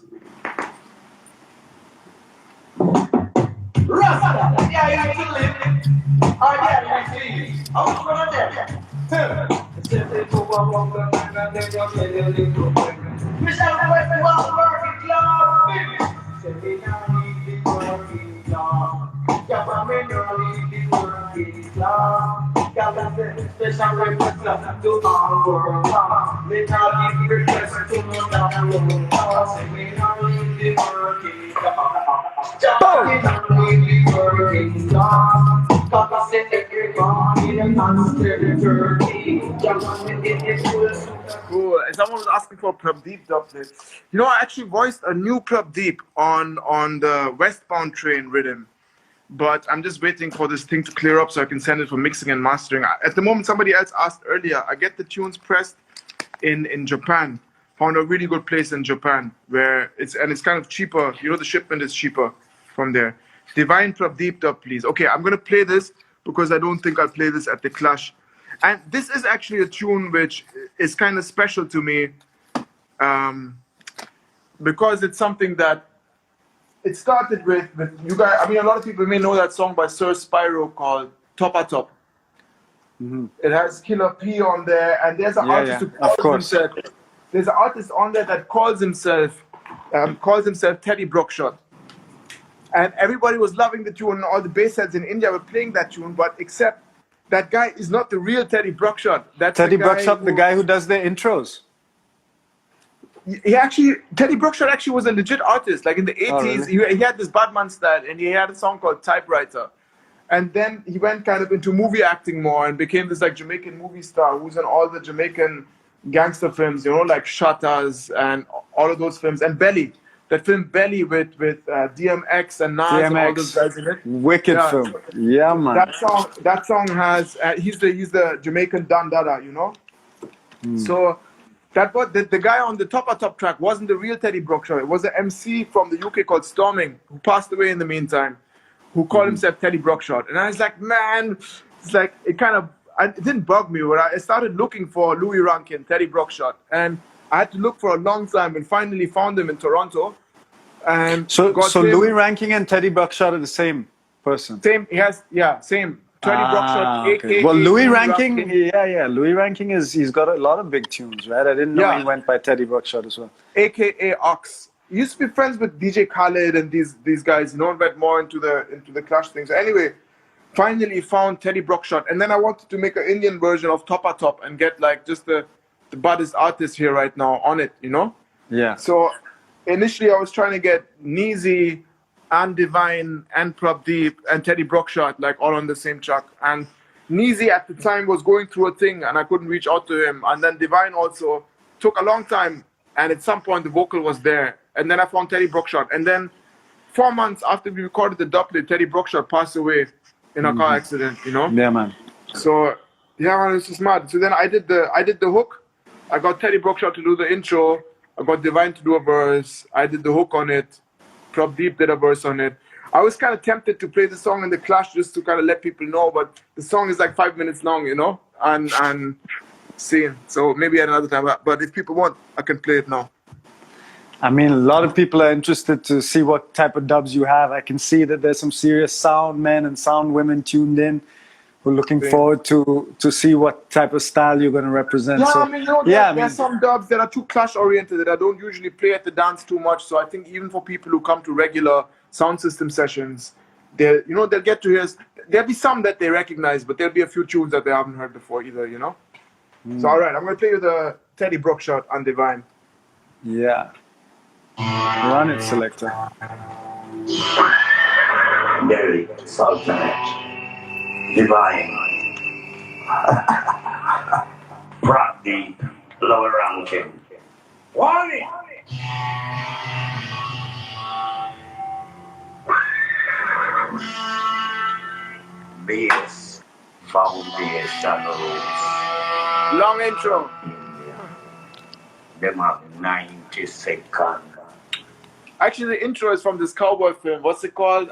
Cool. And someone was asking for Prabdeep dubplates. You know, I actually voiced a new Prabdeep on the westbound train rhythm. But I'm just waiting for this thing to clear up so I can send it for mixing and mastering. At the moment, somebody else asked earlier, I get the tunes pressed in Japan. Found a really good place in Japan where it's kind of cheaper. You know, the shipment is cheaper from there. Divine Prabdeep dub, please. Okay, I'm going to play this because I don't think I'll play this at the Clash. And this is actually a tune which is kind of special to me because it's something that it started with you guys. I mean, a lot of people may know that song by Sir Spyro called Top a Top. It has Killer P on there, and there's an artist who calls himself. There's an artist on there that calls himself Teddy Brookshot. And everybody was loving the tune. All the bass heads in India were playing that tune, but except that guy is not the real Teddy Brookshot. That's Teddy Brookshot, the guy who does the intros. Teddy Brookshot actually was a legit artist. Like in the 80s, really? he had this Batman style, and he had a song called Typewriter. And then he went kind of into movie acting more and became this like Jamaican movie star who's in all the Jamaican gangster films, you know, like Shutters and all of those films. And Belly, that film Belly with DMX and Nas and all those guys in it. Wicked film. Yeah, man. That song has, he's the Jamaican Dan Dada, you know? So the guy on the Top track wasn't the real Teddy Brookshot. It was an MC from the UK called Storming, who passed away in the meantime, who called himself Teddy Brookshot. And I was like, man, it's like, it didn't bug me, but I started looking for Louis Rankin, Teddy Brookshot. And I had to look for a long time and finally found him in Toronto. And so Louis Rankin and Teddy Brookshot are the same person? Same, same. Teddy Brockshot, okay. aka Well, Louis Louis Ranking, Louis Ranking he's got a lot of big tunes, right? I didn't know he went by Teddy Buckshot as well. aka Ox. He used to be friends with DJ Khaled and these guys. No one went more into the Clash things. Anyway, finally found Teddy Brockshot, and then I wanted to make an Indian version of Toppa Top and get like just the baddest artist here right now on it, you know? Yeah. So initially I was trying to get Neezy and Divine and Prabdeep and Teddy Brockshot like all on the same track. And Neezy at the time was going through a thing and I couldn't reach out to him. And then Divine also took a long time, and at some point the vocal was there. And then I found Teddy Brockshot. And then 4 months after we recorded the dubplate, Teddy Brockshot passed away in a car accident, you know? Yeah, man. So yeah, man, it's just mad. So then I did the hook. I got Teddy Brockshot to do the intro. I got Divine to do a verse. I did the hook on it. Prabdeep did a verse on it. I was kind of tempted to play the song in the Clash just to kind of let people know, but the song is like 5 minutes long, you know, and sing. So maybe at another time. But if people want, I can play it now. I mean, a lot of people are interested to see what type of dubs you have. I can see that there's some serious sound men and sound women tuned in. We're looking forward to see what type of style you're going to represent. Yeah, so, I mean, you know, there's some dubs that are too Clash oriented that I don't usually play at the dance too much. So I think even for people who come to regular sound system sessions, they'll get to hear. There'll be some that they recognize, but there'll be a few tunes that they haven't heard before either. You know. So all right, I'm going to play you the Teddy Brockshot and Divine. Yeah. Run it, selector. Derry, Sultanate. Divine. Prabdeep, lower ranking. Warning! Base foundation roots. Long intro. India. Them have 90 seconds. Actually, the intro is from this cowboy film. What's it called?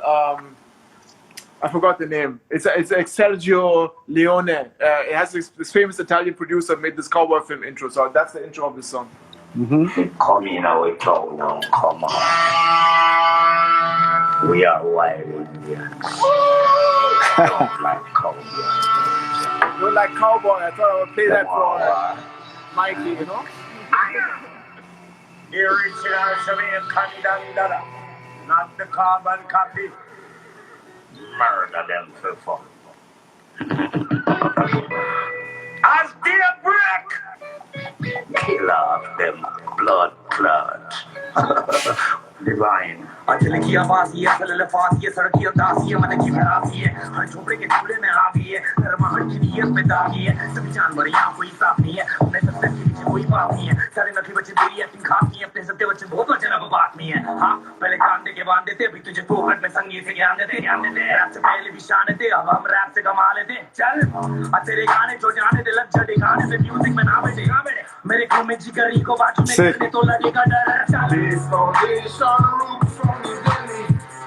I forgot the name. It's like Sergio Leone. It has this famous Italian producer made this cowboy film intro. So that's the intro of the song. Come in our town now, come on. We are wild Indians. Don't like cowboy. You like cowboy? I thought I would play that for Mikey, you know? The original Jamaican Dandara, not the carbon copy. Murder them for fun. As they break, kill off them blood clots. Divine. अचल की आवाज़ ये असल लफ़ाज़ ये सड़क की अंदाज़ ये मन की भराज़ ये हर झोपड़े के चूल्हे में आग ये नरमाहट की नीयत में दाग ये सभी जानवर यहाँ कोई साफ नहीं है उन्हें सत्तर के पीछे कोई बात नहीं है सारे नकली बच्चे तेरी एक्टिंग खास नहीं है अपने सत्य बच्चे बहुत वचन अब बात नहीं है हाँ पहले कांदे के बांध देते अभी तुझे फोकट में संगीत से ज्ञान देते रैप से पहले भी शान थे अब हम रैप से कमा लेते चल तेरे गाने जो जाने दे लग जड़े गाने से म्यूजिक में ना बैठेगा मेरे क्रू में जिगरी को बाजू में करने तो लगेगा डर चल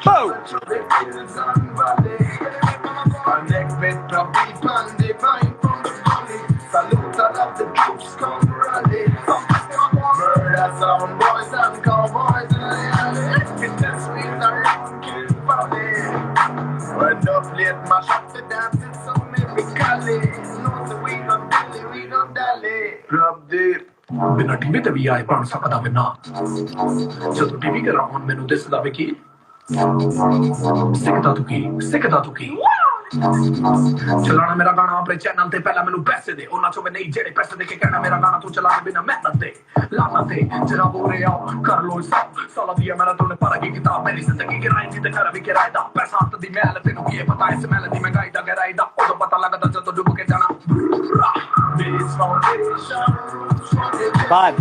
Oh! Connect with Prabdeep and Divine from the valley. Salute all of the troops come rally. Murder sound boys and cowboys in the alley. With the sweet around Kill Valley. When the plate mash up the dancing so mimically. No, so we don't dilly, we don't dally. Prabdeep. बिना TV ते भी आए प्राण सकदा बिना जदों TV के round मैनू दिसदा वे की सिकदा तू की चलाना मेरा गाना अपने चैनल ते पहला मैनू पैसे दे ओना चो मैं नहीं जेड़े पैसे दे के कहना मेरा गाना तू चला बिना मेहनत दे लाना दे जरा बोले आओ कर लो सब साला दिया मेरा तूने पढ़ा की किताब मेरी जिंदगी की राय ते कर भी किराए दा पैसा हत्थ दी महल तेनू की पता है इस महल दी महंगाई दा गहराई दा ओदो पता लगदा जदों डुब के जाना Bad.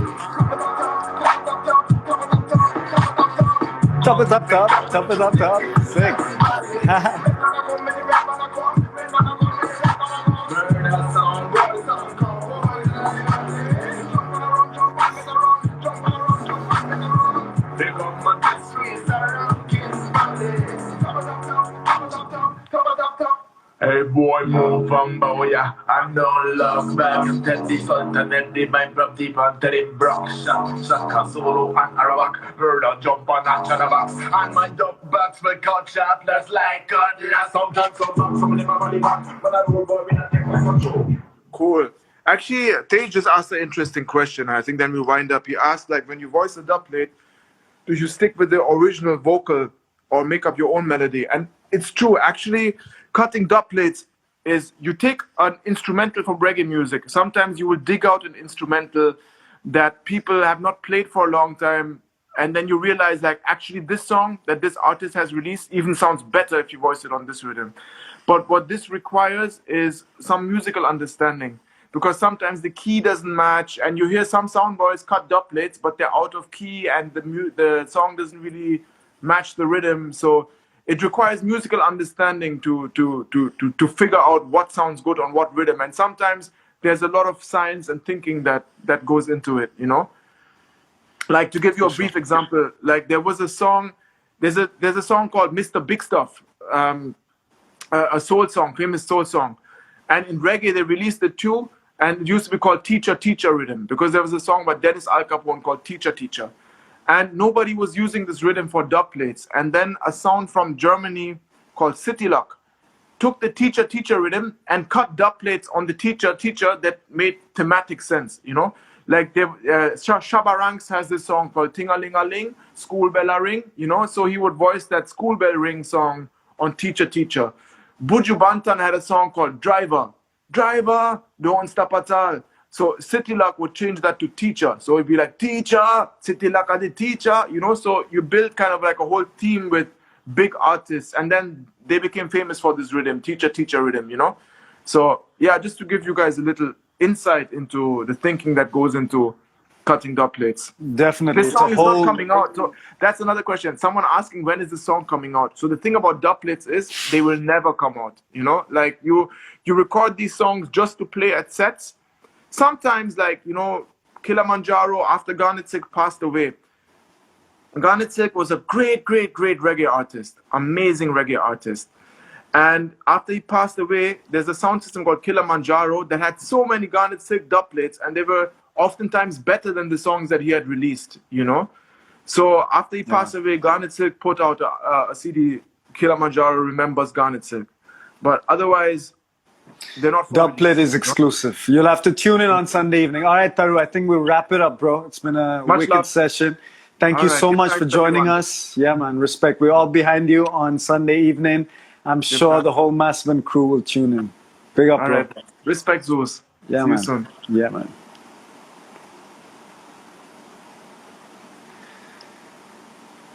Top it up top. Sick. boy move from Boya. I no love back. Teddy Sultanate, the my property Panther Brock. Shaka solo and Arawak. Murder jump on a chanabox. And my dub backs will cut sharpless like cutlass. Sometimes some of them are money back. But I don't go in and take my control. Cool. Actually, Tej just asked an interesting question. I think then we wind up. He asked, like, when you voice a dubplate, do you stick with the original vocal or make up your own melody? And it's true. Actually, cutting dubplates is you take an instrumental from reggae music. Sometimes you will dig out an instrumental that people have not played for a long time. And then you realize, like, actually this song that this artist has released even sounds better if you voice it on this rhythm. But what this requires is some musical understanding, because sometimes the key doesn't match, and you hear some sound boys cut dubplates, but they're out of key, and the song doesn't really match the rhythm. So it requires musical understanding to figure out what sounds good on what rhythm. And sometimes there's a lot of science and thinking that goes into it, you know. Like, to give you a brief example, like there was a song, there's a song called Mr. Big Stuff, a soul song, famous soul song. And in reggae, they released it too, and it used to be called Teacher, Teacher Rhythm, because there was a song by Dennis Al Capone called Teacher, Teacher. And nobody was using this rhythm for dubplates. And then a sound from Germany called City Lock took the Teacher, Teacher rhythm and cut dubplates on the Teacher, Teacher that made thematic sense, you know? Like Shabba Ranks has this song called Ting-a-ling-a-ling, School Bell a Ring, you know? So he would voice that School Bell Ring song on Teacher, Teacher. Buju Banton had a song called Driver. Driver, don't stop at all. So City Lock would change that to Teacher. So it'd be like, Teacher, City Lock are the teacher, you know? So you build kind of like a whole team with big artists. And then they became famous for this rhythm, Teacher, Teacher rhythm, you know? So yeah, just to give you guys a little insight into the thinking that goes into cutting dubplates. Definitely. This song is not coming out. So that's another question. Someone asking, when is the song coming out? So the thing about dubplates is they will never come out. You know, like you record these songs just to play at sets. Sometimes, like, you know, Kilimanjaro, after Garnet Silk passed away, Garnet Silk was a great reggae artist, amazing reggae artist. And after he passed away, there's a sound system called Kilimanjaro that had so many Garnet Silk dubplates, and they were oftentimes better than the songs that he had released, you know? So after he passed away, Garnet Silk put out a CD, Kilimanjaro Remembers Garnet Silk. But otherwise, they're not... Dubplate is exclusive. You'll have to tune in on Sunday evening. All right, Taru, I think we'll wrap it up, bro. It's been a wicked session. Thank you so much for joining us. Yeah, man, respect. We're all behind you on Sunday evening. I'm sure the whole Massive crew will tune in. Big up, bro. Respect, Zeus. Yeah, See man. you soon. Yeah, man.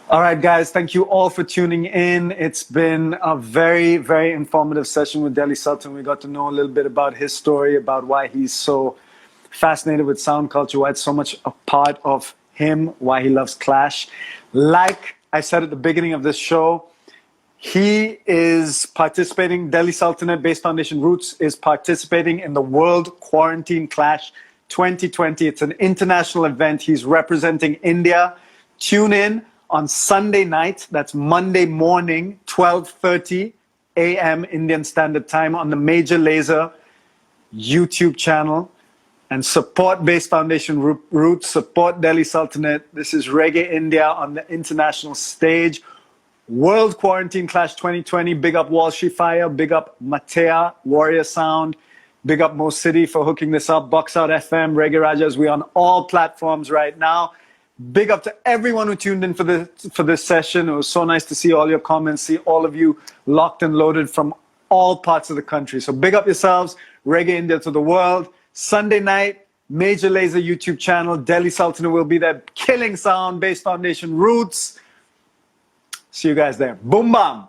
All right, guys, thank you all for tuning in. It's been a very, very informative session with Delhi Sultan. We got to know a little bit about his story, about why he's so fascinated with sound culture, why it's so much a part of him, why he loves Clash. Like I said at the beginning of this show, he is participating, Delhi Sultanate Bass Foundation Roots is participating in the World Quarantine Clash 2020. It's an international event. He's representing India. Tune in on Sunday night, that's Monday morning, 12:30 a.m. Indian Standard Time on the Major Laser YouTube channel. And support Bass Foundation Roots, support Delhi Sultanate. This is Reggae India on the international stage. World Quarantine Clash 2020. Big up Walshy Fire, big up Matea, Warrior Sound, big up Mo City for hooking this up, Box Out FM, Reggae Rajahs. We're on all platforms right now. Big up to everyone who tuned in for this session. It was so nice to see all your comments, see all of you locked and loaded from all parts of the country. So big up yourselves, Reggae India to the world. Sunday night, Major Laser YouTube channel. Delhi Sultanate will be there, killing sound, Bass Foundation Roots. See you guys there. Boom, bam.